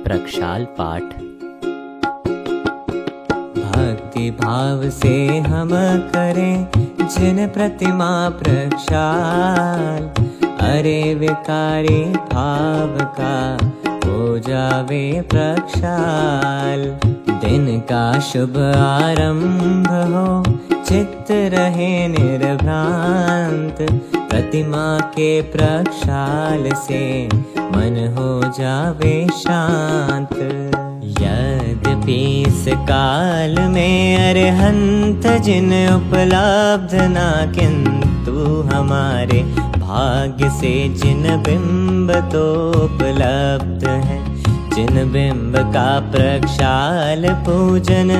प्रक्षाल पाठ। भक्ति भाव से हम करें जिन प्रतिमा प्रक्षाल, अरे विकारी भाव का हो जावे प्रक्षाल। दिन का शुभ आरंभ हो, चित्त रहे निर्भ्रांत, प्रतिमा के प्रक्षाल से मन हो जावे शांत। यद्यपि इस काल में अरहंत जिन उपलब्ध ना, किंतु हमारे भाग्य से जिन बिंब तो उपलब्ध है। जिन बिंब का प्रक्षाल पूजन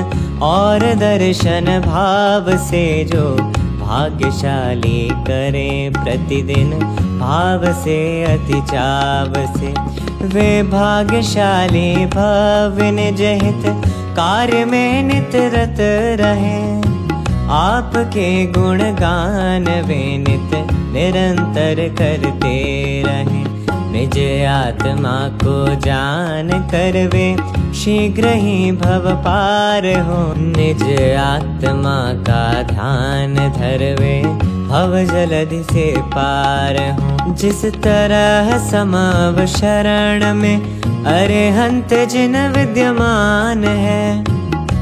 और दर्शन भाव से जो भाग्यशाली करे प्रतिदिन भाव से अति चाव से, वे भाग्यशाली भव निज हित कार्य में नित रत रहे। आपके गुणगान वे नित निरंतर करते रहे। निज आत्मा को जान कर वे शीघ्र ही भव पार हो। निज आत्मा का ध्यान धरवे भव जलधि से पार हो। जिस तरह समव शरण में अरहंत जिन विद्यमान है,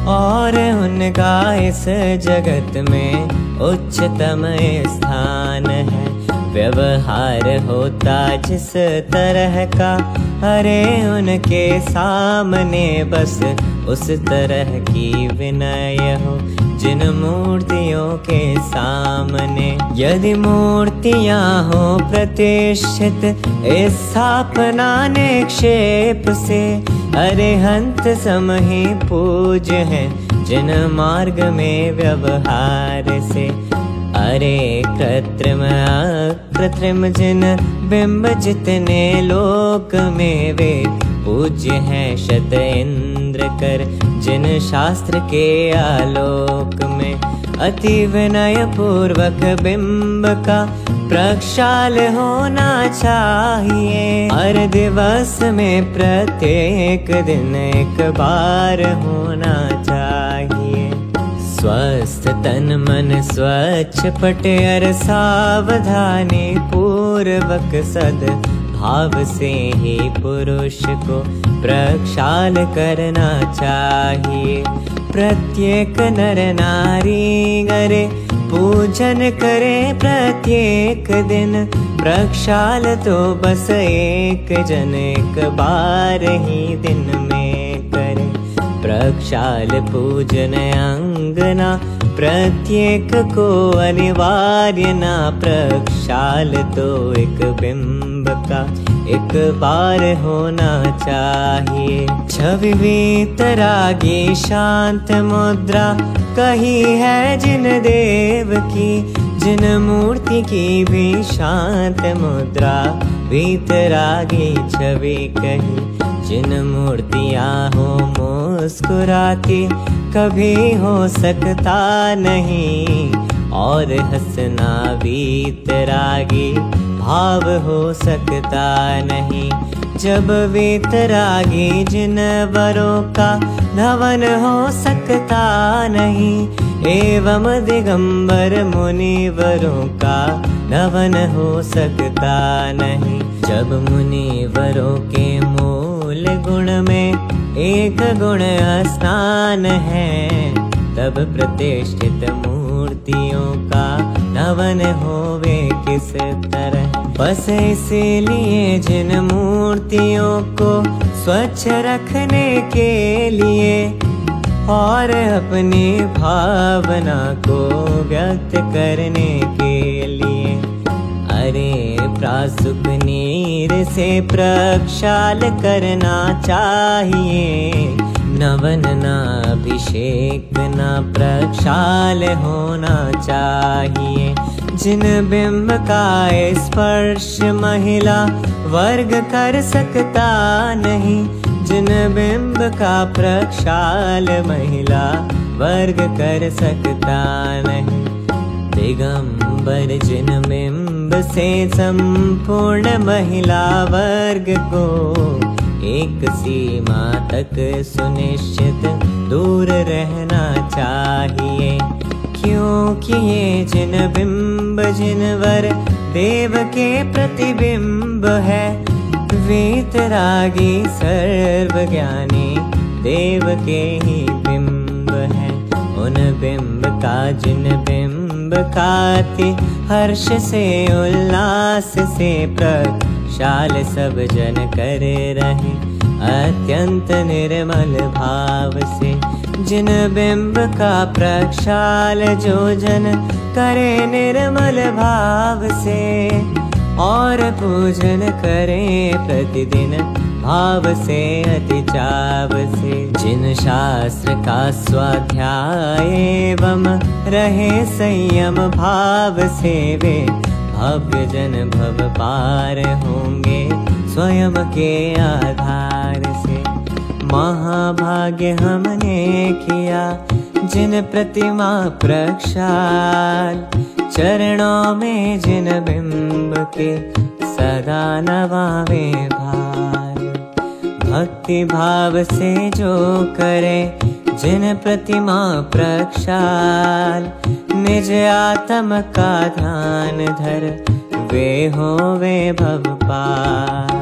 और उनका इस जगत में उच्चतम स्थान है। व्यवहार होता जिस तरह का, अरे उनके सामने बस उस तरह की विनय हो जिन मूर्तियों के सामने। यदि मूर्तियां हो प्रतिष्ठित स्थापना निक्षेप से, अरहंत सम ही पूज्य हैं जिन मार्ग में व्यवहार से। अरे कृत्रिम अकृत्रिम जिन बिंब जितने लोक में, वे पूज्य हैं शत इंद्र कर जिन शास्त्र के आलोक में। अति विनय पूर्वक बिंब का प्रक्षाल होना चाहिए। हर दिवस में प्रत्येक दिन एक बार होना चाहिए। स्वस्थ तन मन स्वच्छ पटे अर सावधानी पूर्वक सद भाव से ही पुरुष को प्रक्षाल करना चाहिए। प्रत्येक नर नारी करे पूजन करे प्रत्येक दिन प्रक्षाल, तो बस एक जन एक बार ही दिन में करे। प्रक्षाल पूजन अंगना प्रत्येक को अनिवार्य ना। प्रक्षाल तो एक बिंब का एक बार होना चाहिए। छवि वीतरागी शांत मुद्रा कही है जिन देव की, जिन मूर्ति की भी शांत मुद्रा वीतरागी छवि कही। जिन मूर्तियां हो मुस्कुराती कभी हो सकता नहीं, और हंसना वीतरागी भाव हो सकता नहीं। जब वीतरागी जिन वरों का धवन हो सकता नहीं, एवं दिगंबर मुनिवरों का धवन हो सकता नहीं। जब मुनिवरों के मूल गुण में एक गुण स्नान है, तब प्रतिष्ठित मूर्तियों का धवन होवे किस तरह। बस इसीलिए जिन मूर्तियों को स्वच्छ रखने के लिए और अपनी भावना को व्यक्त करने के लिए, अरे प्रासुक नीर से प्रक्षाल करना चाहिए। नवन ना अभिषेक ना प्रक्षाल होना चाहिए। जिन बिंब का स्पर्श महिला वर्ग कर सकता नहीं, जिन बिंब का प्रक्षाल महिला वर्ग कर सकता नहीं। दिगंबर जिन बिंब से संपूर्ण महिला वर्ग को एक सीमा तक सुनिश्चित दूर रहना चाहिए, क्योंकि ये जिन बिंब जिनवर देव के प्रतिबिंब है, वीतरागी सर्वज्ञानी देव के ही बिंब है। उन बिंब का जिन बिंब काति हर्ष से उल्लास से प्रक्षाल सब जन करे रहे अत्यंत निर्मल भाव से। जिन बिंब का प्रक्षाल जो जन करे निर्मल भाव से, और पूजन करें प्रतिदिन भाव से अति चाव से। जिन शास्त्र का स्वाध्याय एवं रहे संयम भाव से, वे भव्य जन भव पार होंगे स्वयं के आधार से। महाभाग्य हमने किया जिन प्रतिमा प्रक्षाल, चरणों में जिन बिंब के सदा नवावे भार। भक्ति भाव से जो करे जिन प्रतिमा प्रक्षाल, निज आत्म का ध्यान धर वे होवे भव पार।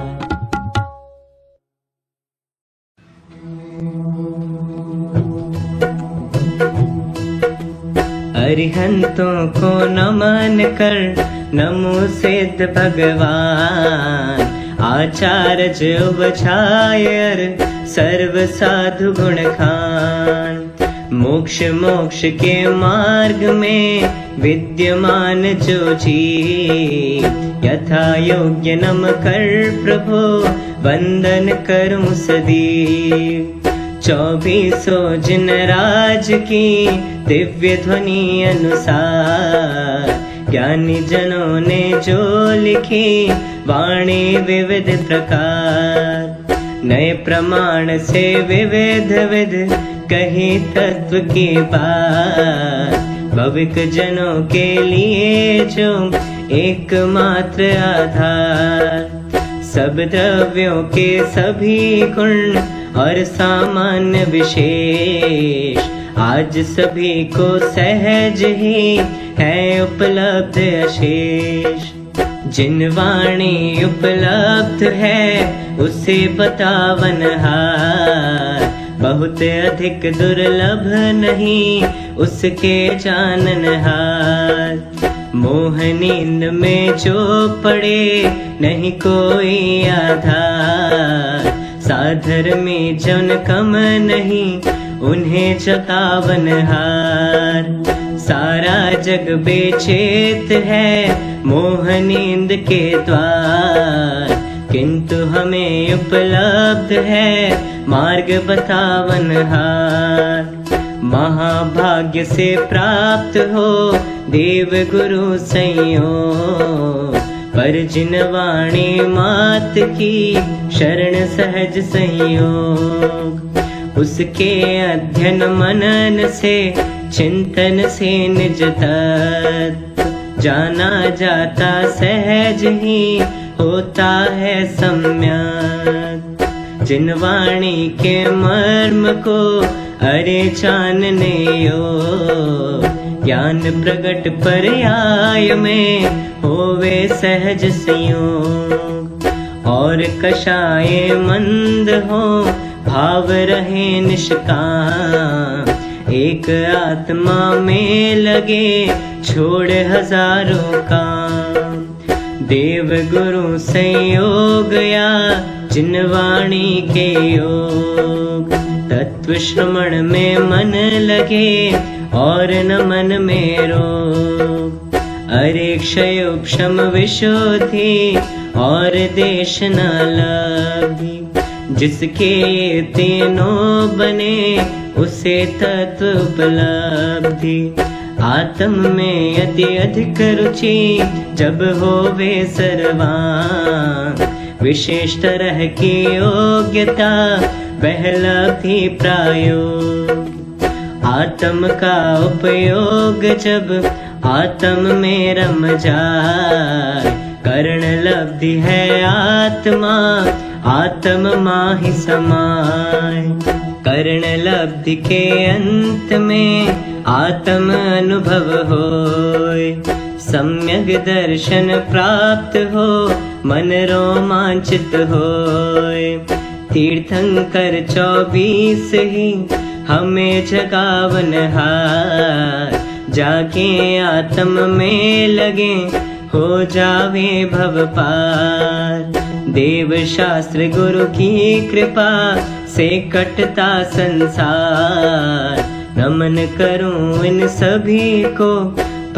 अरिहंतों को नमन कर नमो सिद्ध भगवान, आचार्य उपछायर सर्व साधु गुण खान। मोक्ष मोक्ष के मार्ग में विद्यमान जो जी, यथा योग्य नम कर प्रभु वंदन करूं सदी। 24 जिन राज की दिव्य ध्वनि अनुसार, ज्ञानी जनों ने जो लिखी वाणी विविध प्रकार। नए प्रमाण से विविध विध कही तत्व की बात, भविक जनों के लिए जो एकमात्र आधार। सब द्रव्यों के सभी गुण और सामान्य विशेष, आज सभी को सहज ही है उपलब्ध अशेष। जिन वाणी उपलब्ध है उसे बतावन हार, बहुत अधिक दुर्लभ नहीं उसके जानन हार। मोह नींद में जो पड़े नहीं कोई आधार, साधर में जन कम नहीं उन्हें जतावन हार। सारा जग बेचैत है मोह नींद के द्वार, किंतु हमें उपलब्ध है मार्ग बतावन हार। महाभाग्य से प्राप्त हो देव गुरु संयोग, पर जिन वाणी मात की शरण सहज संयोग। उसके अध्ययन मनन से चिंतन से निज तत्व, जाना जाता सहज ही होता है सम्यक। जिन वाणी के मर्म को अरे जानने योग, ज्ञान प्रगट पर्याय में होवे सहज संयोग। और कषाय मंद हो भाव रहे निष्काम, एक आत्मा में लगे छोड़ हजारों काम। देव गुरु संयोग या जिन वाणी के योग, तत्व श्रवण में मन लगे और न मन में रोग। अरे क्षयोक्षम विशुद्धि और देश न लगी, जिसके ये तीनों बने उसे तत्व उपलब्धि। आत्म में अति अधिक रुचि जब होवे सर्वांग, विशेष तरह की योग्यता बहलब्धि प्रायोग। आत्म का उपयोग जब आत्म में रम जाए, करण लब्धि है आत्मा आत्म माहि समाय। कर्ण लब्धि के अंत में आत्म अनुभव होय। सम्यक दर्शन प्राप्त हो मन रोमांचित होय। तीर्थंकर 24 ही हमें जगावन हार। जाके आत्म में लगे हो जावे भव पार। देव शास्त्र गुरु की कृपा से कटता संसार। नमन करूं इन सभी को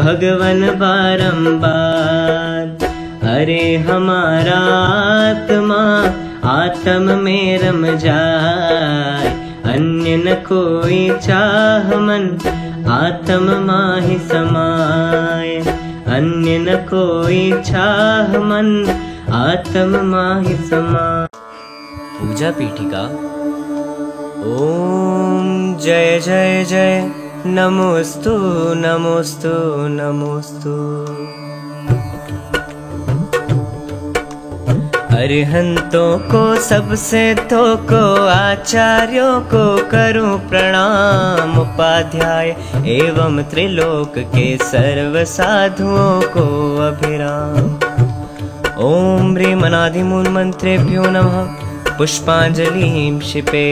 भगवन बारंबार। अरे हमारा आत्मा आत्म में रम जाए। अन्य न कोई चाह मन आत्म माहि समाय। अन्य न कोई चाह मन आत्म माहि समाय। पूजा पीठिका। ओम जय जय जय नमोस्तु नमोस्तु नमोस्तु। अरिहंतों को सबसे तो को आचार्यों को करूं प्रणाम। उपाध्याय एवं त्रिलोक के सर्व साधुओं को अभिराम। ओम ह्रीं अनादिमूल मंत्रेभ्यो नमः। पुष्पांजलिं क्षिपे।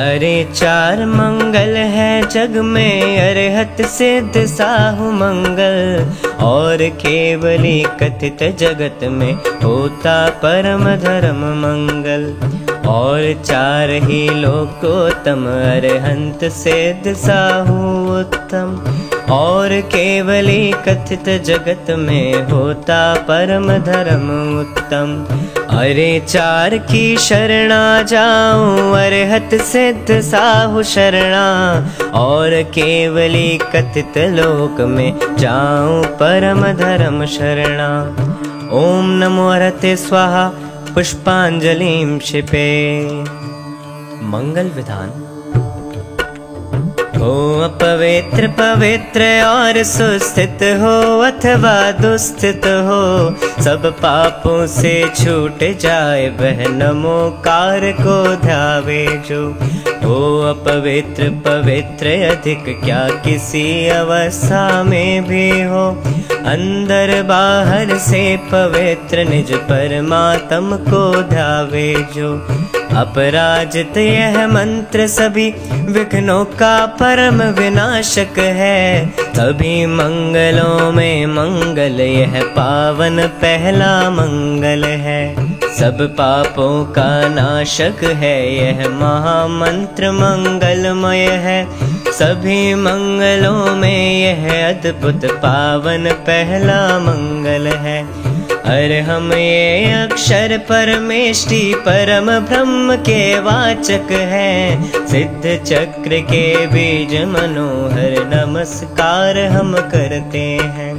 अरे 4 मंगल है जग में अरहत सिद्ध साहु मंगल। और केवली कथित जगत में होता परम धर्म मंगल। और 4 ही लोकोत्तम अरहंत सिद्ध साहु उत्तम। और केवली कथित जगत में होता परम धर्म उत्तम। अरे 4 की शरणा जाऊं अरहत सिद्ध साहु शरणा। और केवली कथित लोक में जाऊं परम धर्म शरणा। ओम नमो अरहते स्वाहा। पुष्पांजलिं क्षिपे। मंगल विधान। हो अपवित्र पवित्र और सुस्थित हो अथवा दुस्थित हो। सब पापों से छूट जाए वह नमोकार को ध्यावे जो। हो अपवित्र पवित्र अधिक क्या किसी अवस्था में भी हो। अंदर बाहर से पवित्र निज परमात्म को ध्यावे जो। अपराजित यह मंत्र सभी विघ्नों का परम विनाशक है। सभी मंगलों में मंगल यह पावन पहला मंगल है। सब पापों का नाशक है यह महामंत्र मंगलमय है। सभी मंगलों में यह अद्भुत पावन पहला मंगल है। अरे हम ये अक्षर परमेष्टि परम ब्रह्म के वाचक हैं। सिद्ध चक्र के बीज मनोहर नमस्कार हम करते हैं।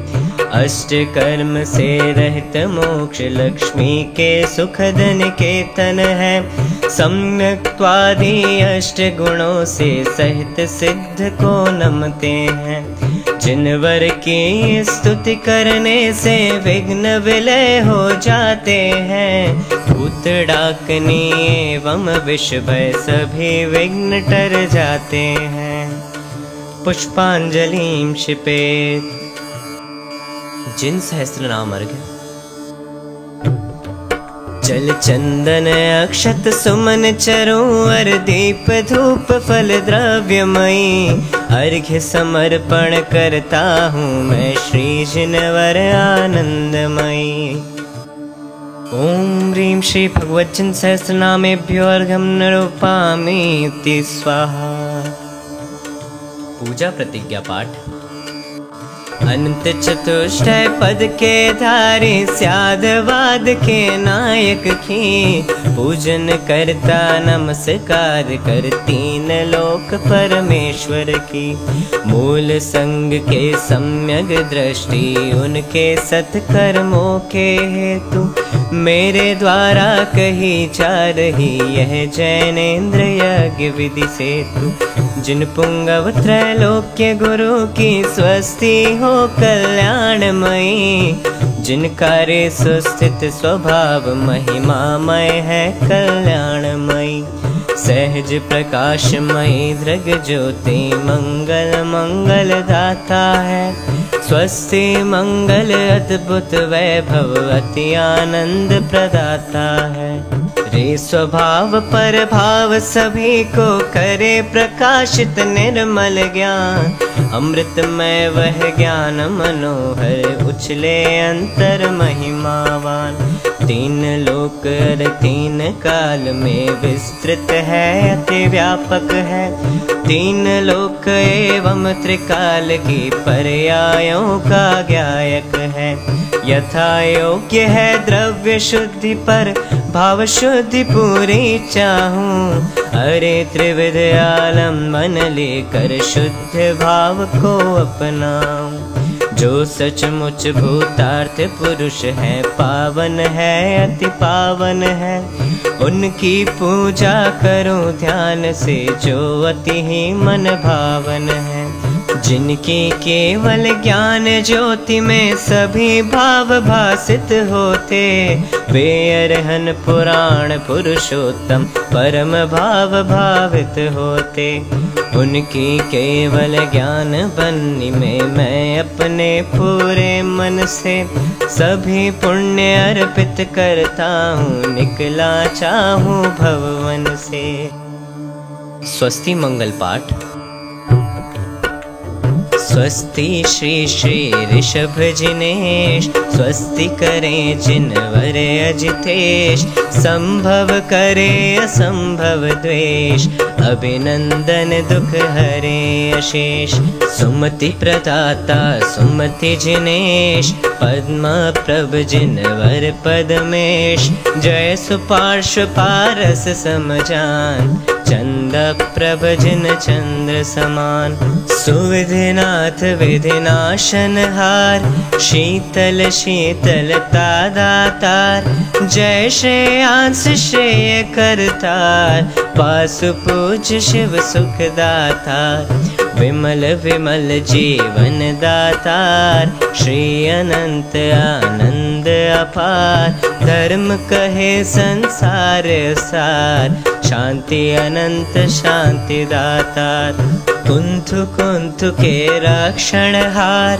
अष्ट कर्म से रहित मोक्ष लक्ष्मी के सुखद निकेतन है। सम्यक्त्वादि अष्ट गुणों से सहित सिद्ध को नमते हैं। जिनवर की स्तुति करने से विघ्न विलय हो जाते हैं। भूत डाकनी एवं विष भय सभी विघ्न टर जाते हैं। पुष्पांजलिं क्षिपेत्। जिन सहस्रनाम अर्घ्य। जल चंदन अक्षत सुमन चरोवर दीप धूप फल द्रव्यमयी। अर्घ्य समर्पण करता हूँ मैं श्री जिनवर आनंदमयी। ओम ह्रीं श्री भगवज्जन सहस्रनामेभ्यो अर्घ्यं निरूपयामि इति स्वाहा। पूजा प्रतिज्ञा पाठ। अनंत चतुष्टय पद के धारी स्यादवाद के नायक की। पूजन करता नमस्कार कर तीन लोक परमेश्वर की। मूल संग के सम्यक दृष्टि उनके सत्कर्मों के हेतु मेरे द्वारा कही जा रही यह जैनेन्द्र यज्ञ विधि सेतु। जिन पुंगव त्रैलोक्य गुरु की स्वस्ति हो कल्याणमयी, जिन कार्य सुस्थित स्वभाव महिमामय है कल्याणमयी। सहज प्रकाशमयी दृग ज्योति मंगल मंगल दाता है, स्वस्ति मंगल अद्भुत वैभव अति आनंद प्रदाता है। रे स्वभाव पर भाव सभी को करे प्रकाशित निर्मल ज्ञान, अमृतमय वह ज्ञान मनोहर उछले अंतर महिमावान। तीन लोक और तीन काल में विस्तृत है अति व्यापक है, तीन लोक एवं त्रिकाल की पर्यायों का ज्ञायक है। यथा योग्य है द्रव्य शुद्धि पर भाव शुद्धि पूरी चाहूं, अरे त्रिविध आलम्बन लेकर शुद्ध भाव को अपनाऊं। जो सचमुच भूतार्थ पुरुष है पावन है अति पावन है, उनकी पूजा करो ध्यान से जो अति ही मन भावन है। जिनकी केवल ज्ञान ज्योति में सभी भाव भासित होते, वे अरहन पुराण पुरुषोत्तम परम भाव भावित होते। उनकी केवल ज्ञान बन्नी में मैं अपने पूरे मन से सभी पुण्य अर्पित करता हूँ, निकला चाहूँ भवन से। स्वस्ति मंगल पाठ। स्वस्ति श्री श्री ऋषभ जिनेश, स्वस्ति करें जिनवर अजितेश, संभव करे असंभव द्वेष, अभिनंदन दुख हरे अशेष। सुमति प्रदाता सुमति जिनेश, पद्म प्रभ जिनवर पदमेश, जय सुपार्श्व पारस समजान, चंद प्रभ जिन चंद्र समान। सुविधिनाथ विधिनाशन हार, शीतल शीतलता दातार, जय श्रेयांस श्रेय करतार, पासु पूज शिव सुख दातार। विमल विमल जीवन दातार, श्री अनंत आनंद अपार, धर्म कहे संसार सार, शांति अनंत शांति दातार। कुंथु कुंथु के रक्षण हार,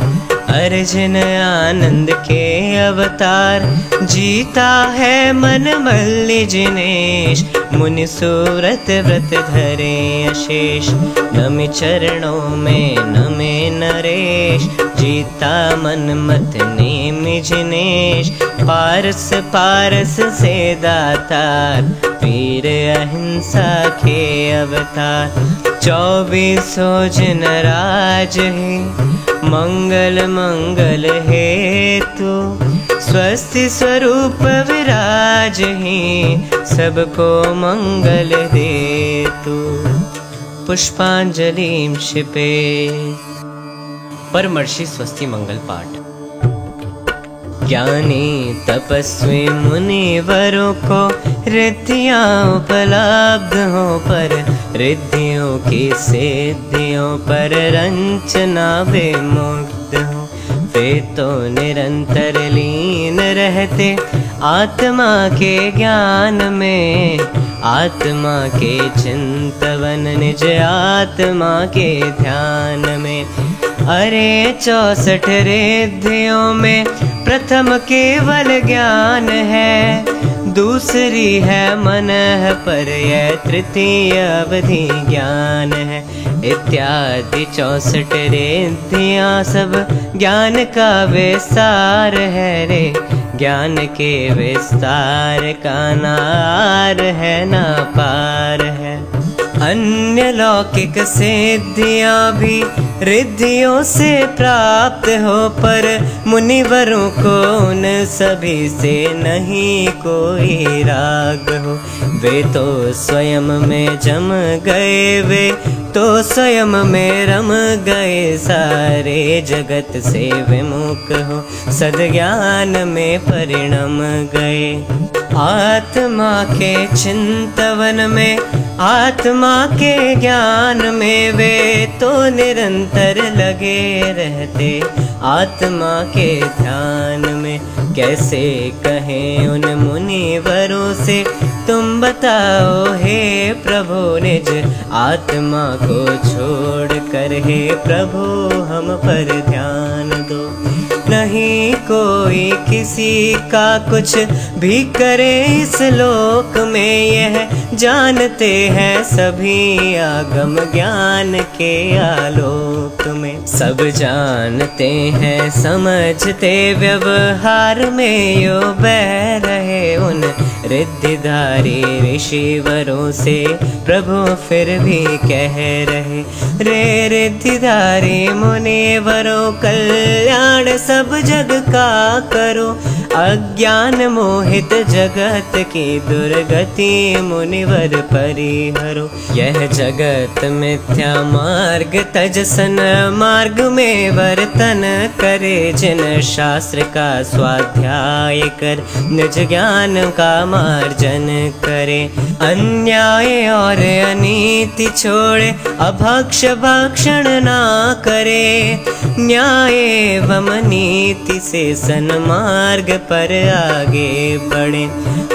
अर्जुन आनंद के अवतार, जीता है मन मल्ली जिनेश, मुनि सुव्रत व्रत धरे अशेष। नमि चरणों में नमे नरेश, जीता मन मत नेमि जिनेश, पारस पारस से दातार, वीर अहिंसा के अवतार। 24 जिन राज है, मंगल मंगल हेतु, स्वस्ति स्वरूप विराज ही, सबको मंगल देतु। पुष्पांजलि क्षिपे। परमर्षि स्वस्ति मंगल पाठ। ज्ञानी तपस्वी मुनिवरों को रिद्धियां उपलब्ध हो, पर रिद्धियों की सिद्धियों पर रंचना विमुक्त हो। वे तो निरंतर लीन रहते आत्मा के ज्ञान में, आत्मा के चिंतवन निज आत्मा के ध्यान में। अरे 64 रिद्धियों में प्रथम केवल ज्ञान है, दूसरी है मन पर, यह तृतीय अवधि ज्ञान है। इत्यादि 64 रिद्धियां सब ज्ञान का विस्तार है रे, ज्ञान के विस्तार का नार है ना पार है। अन्य लौकिक सिद्धियां भी रिद्धियों से प्राप्त हो, पर मुनिवरों को उन सभी से नहीं कोई राग हो। वे तो स्वयं में जम गए, वे तो स्वयं में रम गए, सारे जगत से विमुख हो, सद्ज्ञान में परिणम गए। आत्मा के चिंतवन में, आत्मा के ज्ञान में वे तो निरंतर लगे रहते। आत्मा के ध्यान में कैसे कहें उन मुनिवरों से, तुम बताओ हे प्रभु निज आत्मा को छोड़ कर, हे प्रभु हम पर ध्यान दो। नहीं कोई किसी का कुछ भी करे इस लोक में, यह जानते हैं सभी आगम ज्ञान के आलोक में। सब जानते हैं समझते व्यवहार में, यो बह रहे उन रिद्धिधारी ऋषिवरों से, प्रभु फिर भी कह रहे रे रिद्धिधारी मुनिवरों, कल्याण सब जग का करो। अज्ञान मोहित जगत की दुर्गति मुनिवर परिहरो। यह जगत मिथ्या मार्ग तजसन मार्ग में वर्तन करे, जिन शास्त्र का स्वाध्याय कर निज ज्ञान का मार्जन करे। अन्याय और अनीति छोड़े, अभक्ष भक्षण ना करे, न्याय एवं नीति से सन्मार्ग पर आगे बढ़े।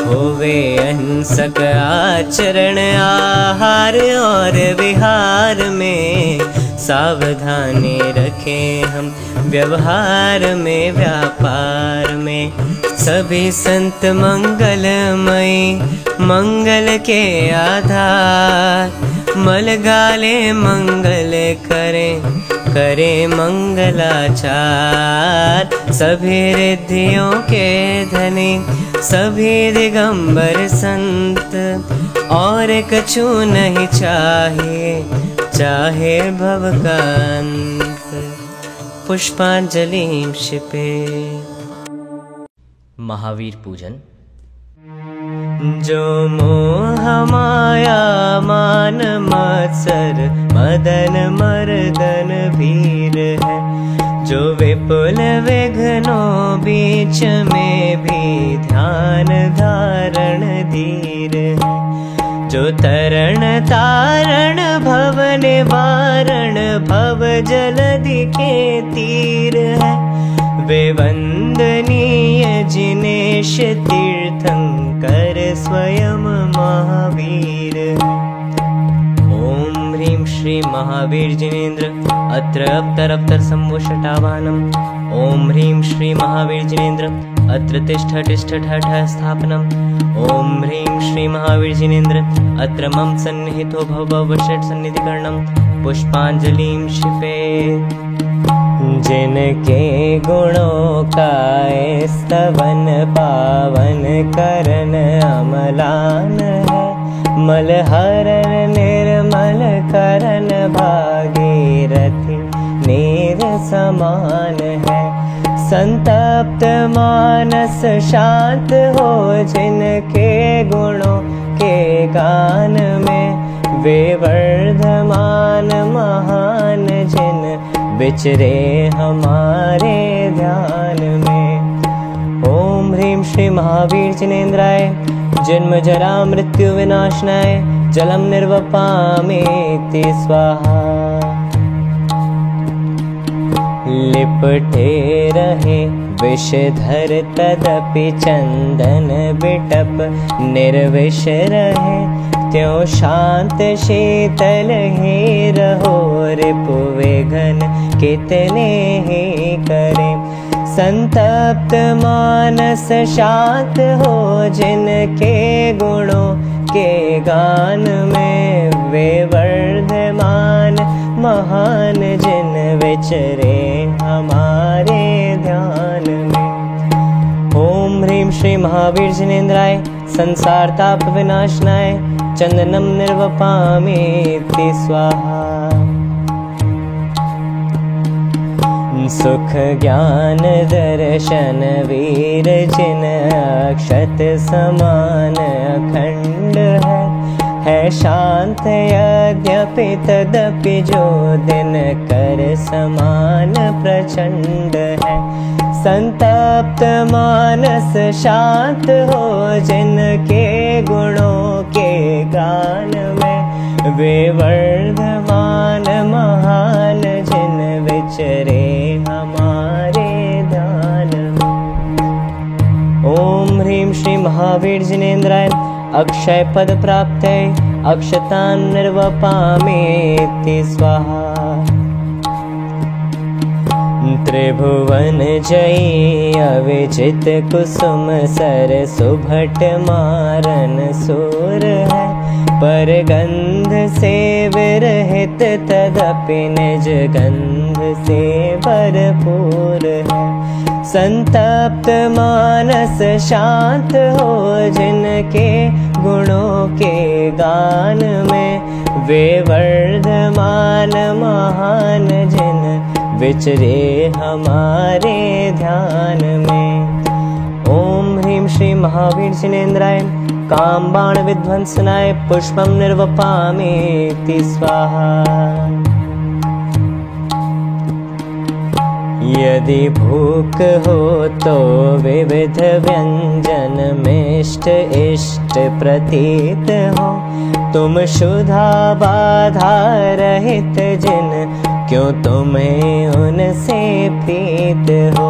होवे अहिंसक आचरण आहार और विहार में, सावधानी रखें हम व्यवहार में व्यापार में। सभी संत मंगलमयी मंगल के आधार, मल गाले मंगल करें करे मंगलाचार। सभी रिद्धियों के धनी सभी दिगंबर संत, और कछु नहीं चाहिए चाहे भव का अंत। पुष्पांजलि क्षिपे। महावीर पूजन। जो मोह माया मान मत्सर मदन मर्दन भीर है, जो विपुल विघ्नों बीच में भी ध्यान धारण धीर है। जो तरण तारण भव निवारण भव जलधि के तीर है, वे वंदनीय जिनेश तीर्थंकर स्वयं महावीर। ओम ह्रीं श्री महावीर जिनेन्द्र अत्र अवतर संवुषटावाहनम्। ओम ह्रीं श्री महावीर जिनेन्द्र अत्र तिष्ठ तिष्ठ ठठ स्थापनम्। ओम ह्रीं श्री महावीर जिनेन्द्र अत्र मम सन्निहितो भव षट् सन्निधिकरणम्। पुष्पांजलिं क्षिपे। जिनके गुणों का स्तवन पावन करन अमलान है, मलहरन निर्मल करन भागीरथी नीर समान है। संतप्त मानस शांत हो जिनके गुणों के गान में, वे वर्धमान महान जिन विचरे हमारे ध्यान में। ओम ह्रीं श्री महावीर जिनेन्द्राय जन्म जरा मृत्यु विनाशनाय जलम निर्वपामेति स्वाहा। लिपटे रहे विषधर तदपि चंदन बिटप, निर्विष रहे त्यों शांत शीतल ही रहो। रिपुवे घन कितने ही करें, संतप्त मानस शांत हो जिनके गुणों के गान में, वे वर्धमान महान जिन विचरे हमारे ध्यान में। ओम ह्रीं श्री महावीर जिनेन्द्राय संसार ताप विनाशनाय चंदनम निर्वपामेति स्वाहा। सुख ज्ञान दर्शन वीर जिन अक्षत समान अखंड है शांत यद्यपि तदपि जो दिन कर समान प्रचंड है। संतप्त मानस शांत हो जिनके गुणों के गान में, वे वर्धमान महान जिन विचरे हमारे ध्यान में। ओम ह्रीं श्री महावीर जिनेन्द्राय अक्षय पद प्राप्तये अक्षतान् निर्वपामेति स्वाहा। त्रिभुवन जयी अविजित कुसुम सर सुभट मारन सूर है, पर गंध से विरहित तदपि निज गंध से भरपूर है। संतप्त मानस शांत हो जिनके गुणों के गान में, वे वर्धमान महान जिन विचरे हमारे ध्यान में। ओम ह्रीं श्री महावीर जिनेन्द्राय कामबाण विध्वंसनाय पुष्पं निर्वपामेति स्वाहा। यदि भूख हो तो विविध व्यंजन मिष्ट इष्ट प्रतीत हो, तुम शुद्धा बाधा रहित जिन क्यों तुम्हें उनसे प्रीत हो।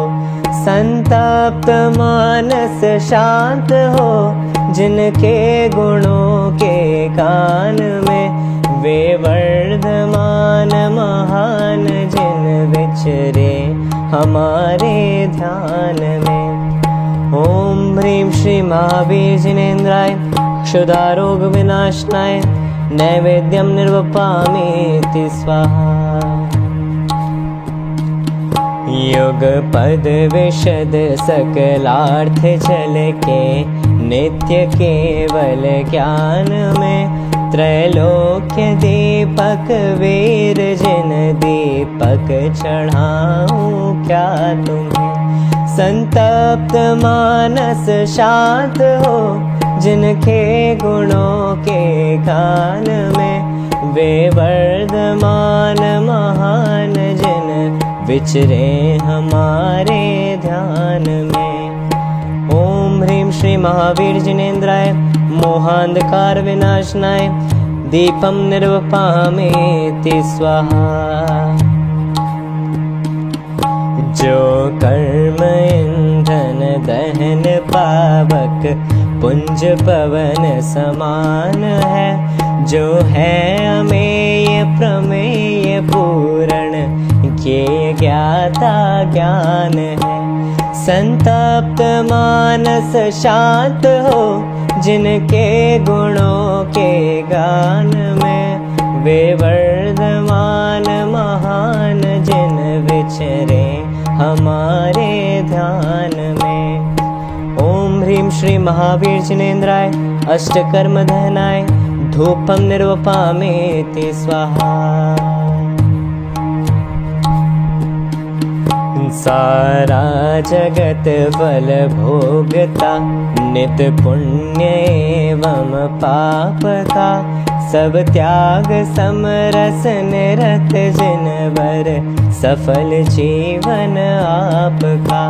संतप्त मानस शांत हो जिनके गुणों के गान में, वे वर्धमान महान जिन विचरे हमारे ध्यान में। ओम ह्रीं श्री महावीर जिनेन्द्राय क्षुधारोग विनाशनाय नैवेद्यं निर्वपामेति स्वाहा। युग पद विशद सकलार्थ जल के नित्य केवल ज्ञान में, त्रैलोक्य दीपक वीर जिन दीपक चढ़ाऊं क्या तुम्हें। संतप्त मानस शांत हो जिनके गुणों के गान में, वे वर्धमान महान जिन विचरे हमारे ध्यान में। ओम ह्रीं श्री महावीर जिनेन्द्राय मोहांधकार विनाशनाय दीपं निर्वपामेति स्वाहा। जो कर्म ईंधन दहन पावक पुंज पवन समान है, जो है अमेय प्रमेय पूर्ण ये ज्ञाता ज्ञान है। संतप्त मानस शांत हो जिनके गुणों के गान में, वे वर्धमान महान जिन विचरे हमारे ध्यान में। ओम ह्रीं श्री महावीर जिनेन्द्राय अष्टकर्म दहनाय धूपं निर्वपामेति स्वाहा। सारा जगत फल भोगता नित पुण्य एवं पाप का, सब त्याग समरस निरत जिनवर सफल जीवन आपका।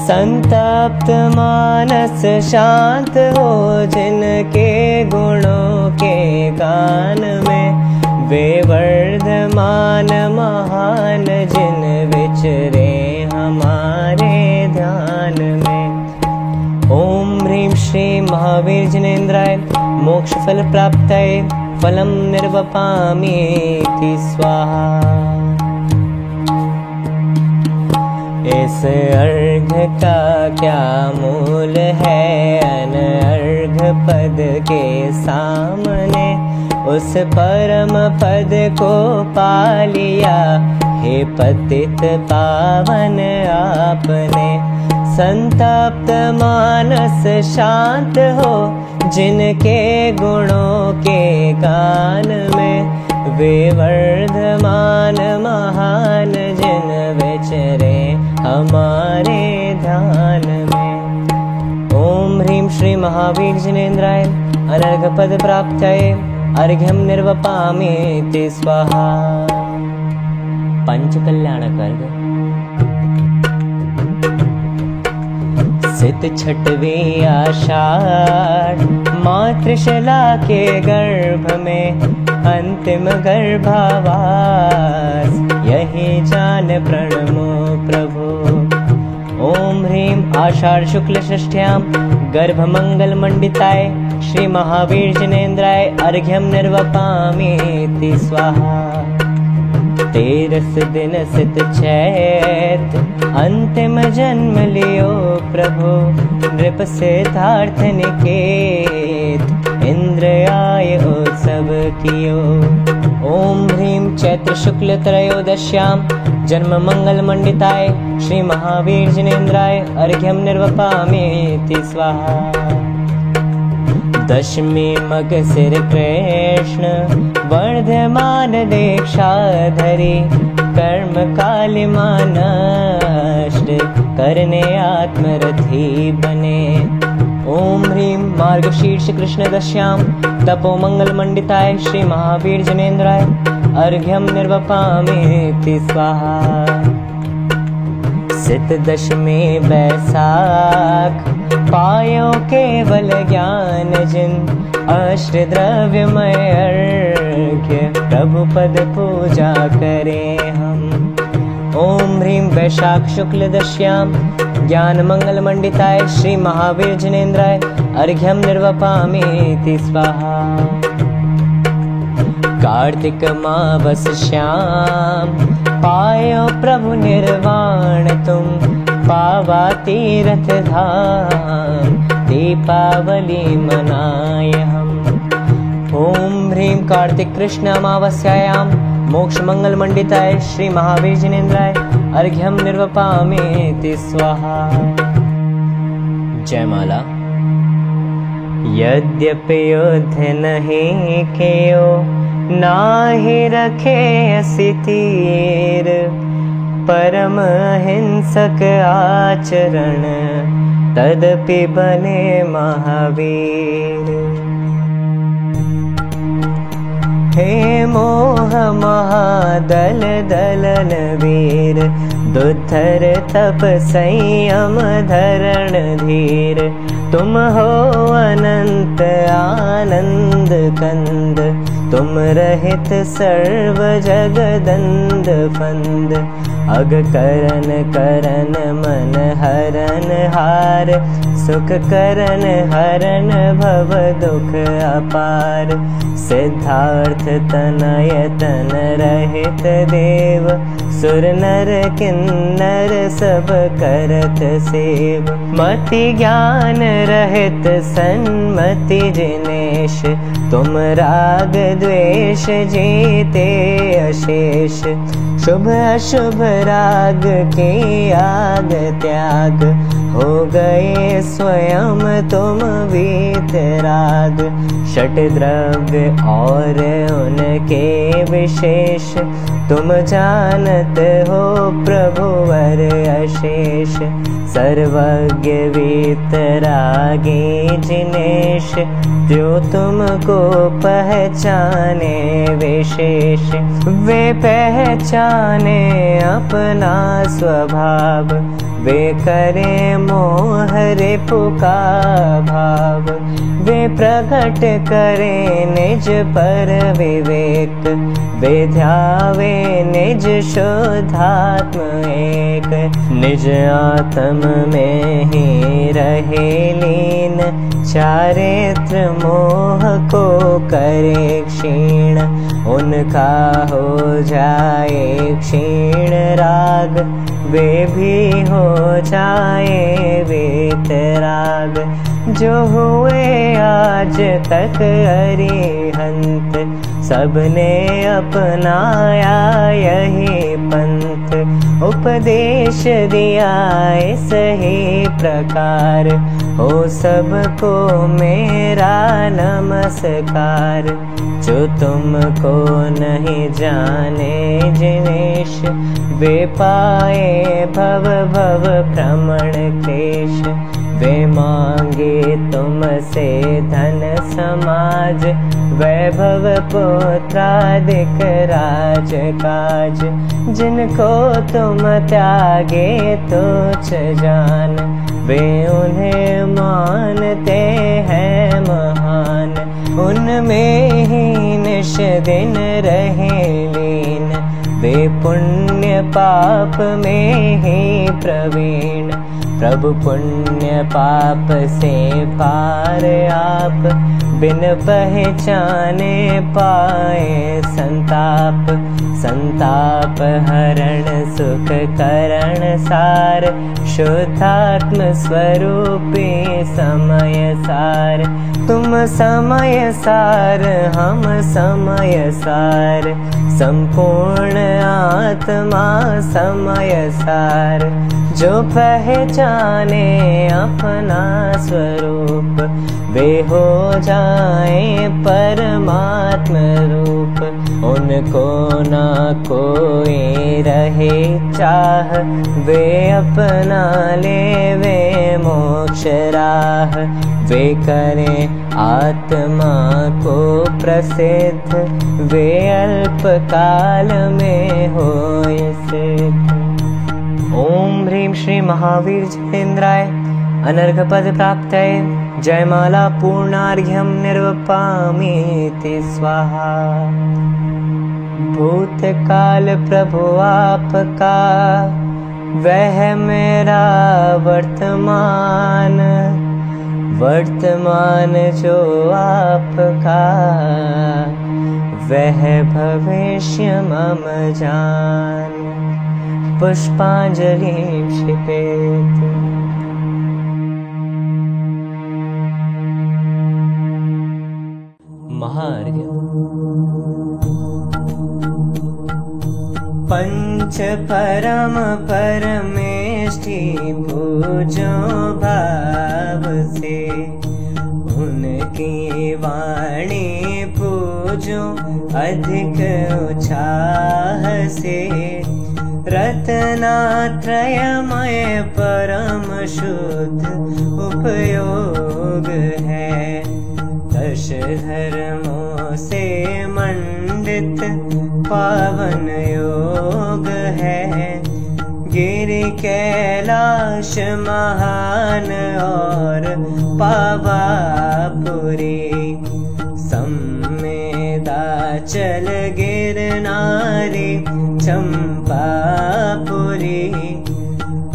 संतप्त मानस शांत हो जिनके गुणों के गान में, वे वर्धमान महान जिन विचरे हमारे ध्यान में। ओम ह्रीं श्री महावीर जिनेन्द्राय मोक्ष फल प्राप्तये फलं निर्वपामेति स्वाहा। इस अर्घ का क्या मूल है अनर्घ पद के सामने, उस परम पद को पा लिया हे पतित पावन आपने। संतप्त मानस शांत हो जिनके गुणों के गान में, वे वर्धमान महान जिन विचरे हमारे ध्यान में। ओम ह्रीं श्री महावीर जिनेन्द्राय अनर्घ पद प्राप्तये अर्घ्यं निर्वपामेति स्वाहा। पंचकल्याणक अर्घ। सित छठवीं आषाढ़ मातृशला के गर्भ में अंतिम गर्भावास, यही जान प्रणमो प्रभु। ओम ह्रीं आषाढ़ शुक्ल षष्ठ्यां गर्भमंगल मंडिताय श्री महावीर जिनेन्द्राय अर्घ्यम निर्वपामीति स्वाहा। 13 दिन सित चैत अंतिम जन्म लियो प्रभु, नृप सिद्धार्थ निकेत इंद्र आय उत्सव कियो। ओम ह्रीं चैत्र शुक्ल त्रयोदश्यां जन्म मंगल मंडिताय श्री महावीर जिनेन्द्राय अर्घ्यम निर्वपामीति स्वाहा। दशमी मग सिर कृष्ण वर्धमान दीक्षाधरी, कर्म कालिमा नष्ट करने आत्मरथी बने। ओम ह्रीं मार्गशीर्ष कृष्ण दश्यां तपो मंगल मंडिताय श्री महावीर जिनेन्द्राय अर्घ्यम निर्वपामीति स्वाहा। सित दशमी बैसाख पायो केवल ज्ञान जिन, अष्ट द्रव्यमय अर्घ्य प्रभु पद पूजा करें हम। ओम ह्रीं वैशाख शुक्ल दश्यां ज्ञान मंगल मंडिताय श्री महावीर जिनेन्द्राय अर्घ्यम निर्वपामीति स्वाहा। कार्तिक मावस श्याम पायो प्रभु निर्वाण तुम, पावा तीर्थ धाम दीपावली मनाय हम। ओम ह्रीं कार्तिक कृष्ण अमावस्यायां मोक्ष मंगल मंडिताय श्री महावीर जिनेन्द्राय अर्घ्यम निर्वपामीति स्वाहा। जयमाला। यद्यपि युद्ध नहीं कियो, नाहि रखे असी तीर, परम हिंसक आचरण तदपि बने महावीर। हे मोह महादल दलन वीर, दुद्धर तप संयम धरण धीर, तुम हो अनंत आनंद कंद, तुम रहित सर्व जगदंद फंद। अग करन करन मन हरन हार, सुख करन हरन भव दुख अपार। सिद्धार्थ तनय तन रहित देव, सुर नर किन्नर सब करत सेव। मति ज्ञान रहित सन्मति जिनेश, तुम राग द्वेष जीते अशेष। शुभ अशुभ राग के आग त्याग, हो गए स्वयं तुम वीतराग। षट द्रव्य और उनके विशेष, तुम जानत हो प्रभुवर अशेष। सर्वज्ञ वीतरागी जिनेश, जो तुमको पहचाने विशेष। वे पहचाने अपना स्वभाव, वे करे मोह रिपु का भाव। वे प्रकट करे निज पर विवेक, वे ध्यावे निज शुद्धात्म एक। निज आत्म में ही रहे लीन, चारित्र मोह को करे क्षीण। उनका हो जाए क्षीण राग, वे भी हो जाए वीतराग। जो हुए आज तक अरिहंत, सबने अपनाया यही पंथ। उपदेश दिया सही प्रकार, हो सबको मेरा नमस्कार। जो तुमको नहीं जाने जिनेश, वे पाए भव भव भ्रमण क्लेश। वे मांगे तुमसे धन समाज, वैभव पुत्रादिक राज काज। जिनको तुम त्यागे तुच्छ जान, वे उन्हें मानते हैं महान, उनमें ही निश दिन रहे लीन, वे पुण्य पाप में ही प्रवीण। प्रभु पुण्य पाप से पार आप, बिन पहचाने पाए संताप। संताप हरण सुख करण सार, शुद्धात्म स्वरूपी समय सार। तुम समय सार हम समय सार, संपूर्ण आत्मा समय सार। जो पहचाने अपना स्वरूप, वे हो जाए परमात्म रूप। उनको ना कोई रहे चाह, वे अपना ले वे मोक्ष राह। वे करें आत्मा को प्रसिद्ध, वे अल्प काल में होय सिद्ध। ओम ह्रीं श्री महावीर जयेन्द्राय अनर्घ पद प्राप्तये, जयमाला पूर्णार्घ्यं निर्वपामीति स्वाहा। भूतकाल प्रभु आपका, वह मेरा वर्तमान। वर्तमान जो आपका, वह भविष्य मम जान। पुष्पांजलि क्षिपेत्। महार्घ्य। पंच परम परमेष्ठि पूजो भाव से, उनकी वाणी पूजो अधिक उत्साह से। रत्नात्रयमय परम शुद्ध उपयोग है, दश धर्मों से मंडित पावन योग है। गिरि कैलाश महान और पावापुरी, सम्मेदाचल गिरनारी चंपापुरी।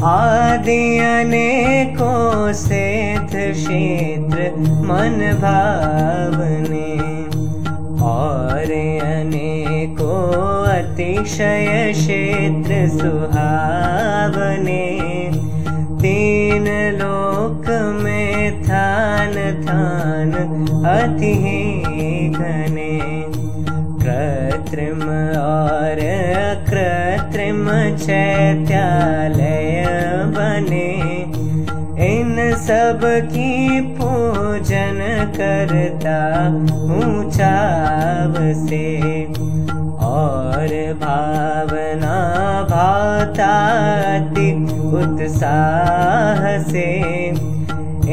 आदि अनेकों सिद्ध क्षेत्र मन भावने, और अनेकों अतिशय क्षेत्र सुहावने। तीन लोक में थान थान अति घने, कृत्रिम और अकृत्रिम चैत्यालय बने। इन सब की पूजन करता हूँ चाव से, और भावना भाता अति उत्साह से।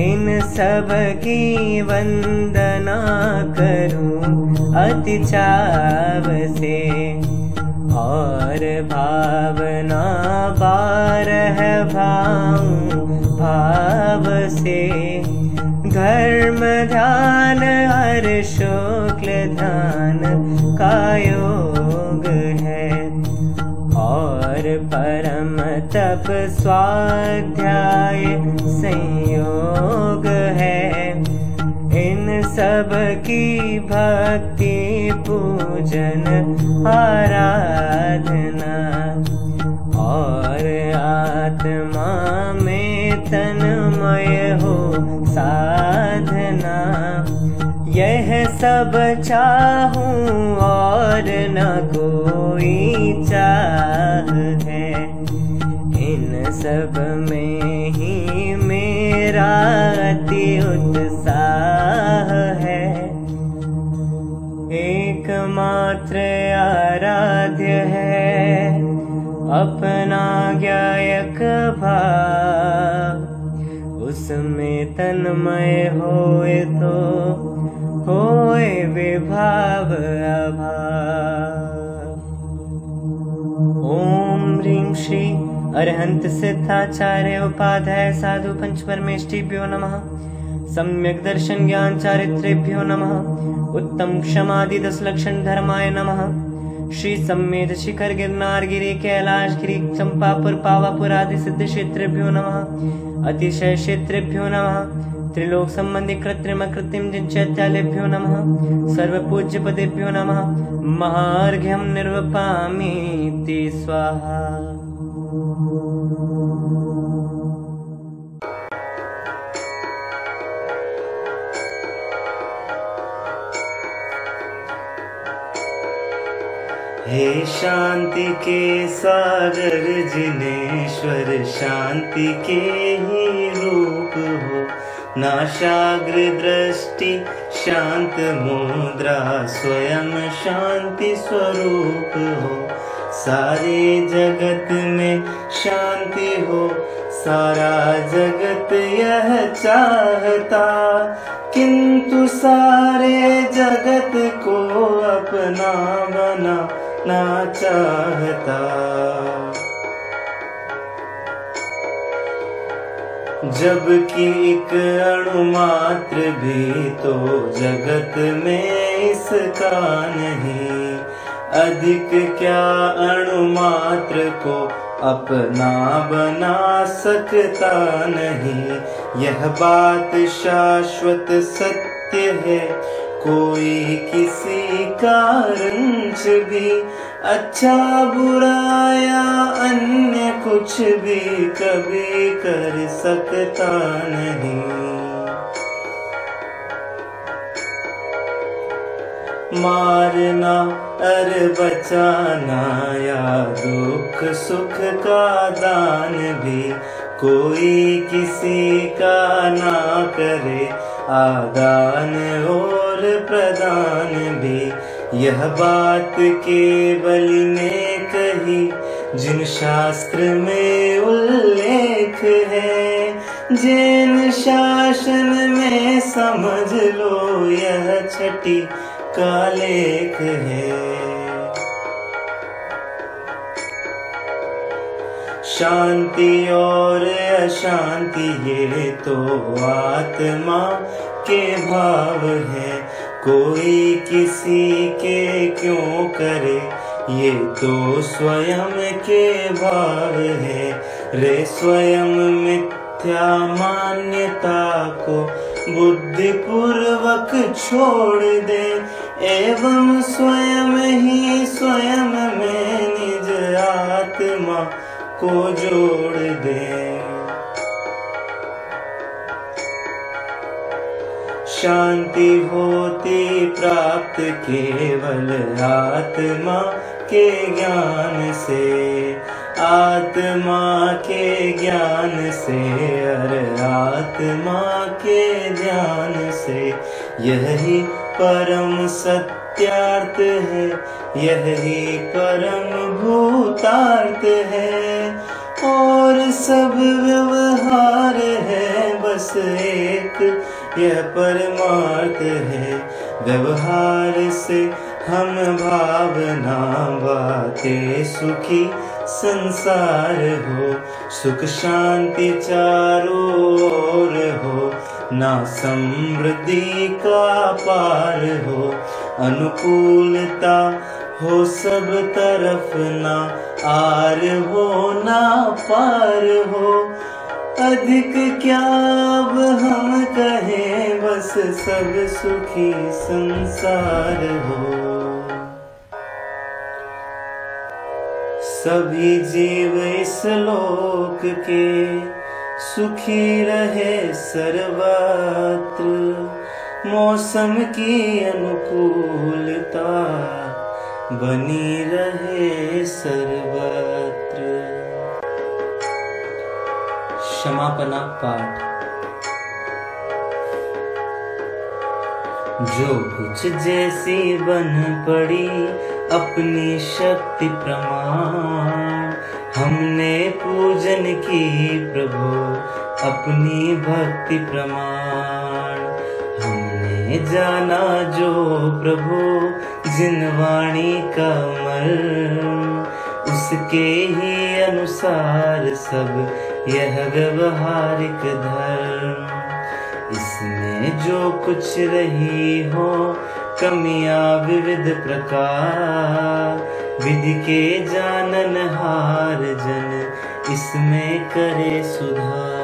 इन सब की वंदना करूं अति चाव से, और भावना बारह भाऊं भाव से। धर्म ध्यान हर शुक्ल ध्यान का योग है, और परम तप स्वाध्याय संयोग है। इन सब की भक्ति पूजन आराधना, और आत्मा में तन्मय हो साधना। यह सब चाहूं और न कोई चाह है, इन सब में ही मेरा अति उत्साह है। एकमात्र आराध्य है अपना ज्ञायक भाव, उसमें तन्मय होए तो होए विभाव अभाव। ओम ह्रीं श्री अरहंत सिद्धाचार्य उपाध्याय साधु पंच परमेष्टिभ्यो नमः। सम्यक दर्शन ज्ञान चारित्रेभ्यो नमः। उत्तम क्षमादि 10 लक्षण धर्माय नमः। श्री सम्मेद शिखर गिरनार गिरी कैलाश गिरी चंपापुर पावापुर आदि सिद्ध क्षेत्रेभ्यो नमः। अतिशय क्षेत्रेभ्यो नमः। त्रिलोक संबंधी कृत्रिम कृत्रिम जिन चैत्यालेभ्यो नमः। सर्व पूज्य पदेभ्यो नमः। महार्घ्यम निर्वपामीति स्वाहा। हे शांति के सागर जिनेश्वर, शांति के ही रूप हो। नाशाग्र दृष्टि शांत मुद्रा, स्वयं शांति स्वरूप हो। सारे जगत में शांति हो, सारा जगत यह चाहता, किंतु सारे जगत को अपना बनाना चाहता। जबकि एक अणु मात्र भी तो जगत में इसका नहीं। अधिक क्या अणु मात्र को अपना बना सकता नहीं। यह बात शाश्वत सत्य है, कोई किसी का रंच भी, अच्छा बुरा या अन्य कुछ भी कभी कर सकता नहीं। मारना और बचाना या दुख सुख का दान भी कोई किसी का ना करे। आदान और प्रदान भी यह बात केवल ने कही, जिन शास्त्र में उल्लेख है। जैन शासन में समझ लो यह छठी का लेख है। शांति और अशांति ये तो आत्मा के भाव है, कोई किसी के क्यों करे, ये तो स्वयं के भाव है। रे स्वयं मिथ्या मान्यता को बुद्धि पूर्वक छोड़ दे, एवं स्वयं ही स्वयं में निज आत्मा को जोड़ दे। शांति होती प्राप्त केवल आत्मा के ज्ञान से, आत्मा के ज्ञान से और आत्मा के ध्यान से। यही परम सत्यार्थ है, यही परम भूतार्थ है। और सब व्यवहार है बस एक, यह परमार्थ है। व्यवहार से हम भावना बातें सुखी संसार हो। सुख शांति चारों ओर हो, ना समृद्धि का पार हो। अनुकूलता हो सब तरफ, ना आर हो ना पार हो। अधिक क्या अब हम कहें, बस सब सुखी संसार हो। सभी जीव इस लोक के सुखी रहे सर्वत्र। मौसम की अनुकूलता बनी रहे सर्वत्र। क्षमापना पाठ। जो कुछ जैसी बन पड़ी अपनी शक्ति प्रमाण, हमने पूजन की प्रभु अपनी भक्ति प्रमाण। हमने जाना जो प्रभु जिन वाणी का अमर, उस इसके ही अनुसार सब यह व्यवहारिक धर्म। इसमें जो कुछ रही हो कमियां विविध प्रकार, विधि के जाननहार जन इसमें करे सुधार।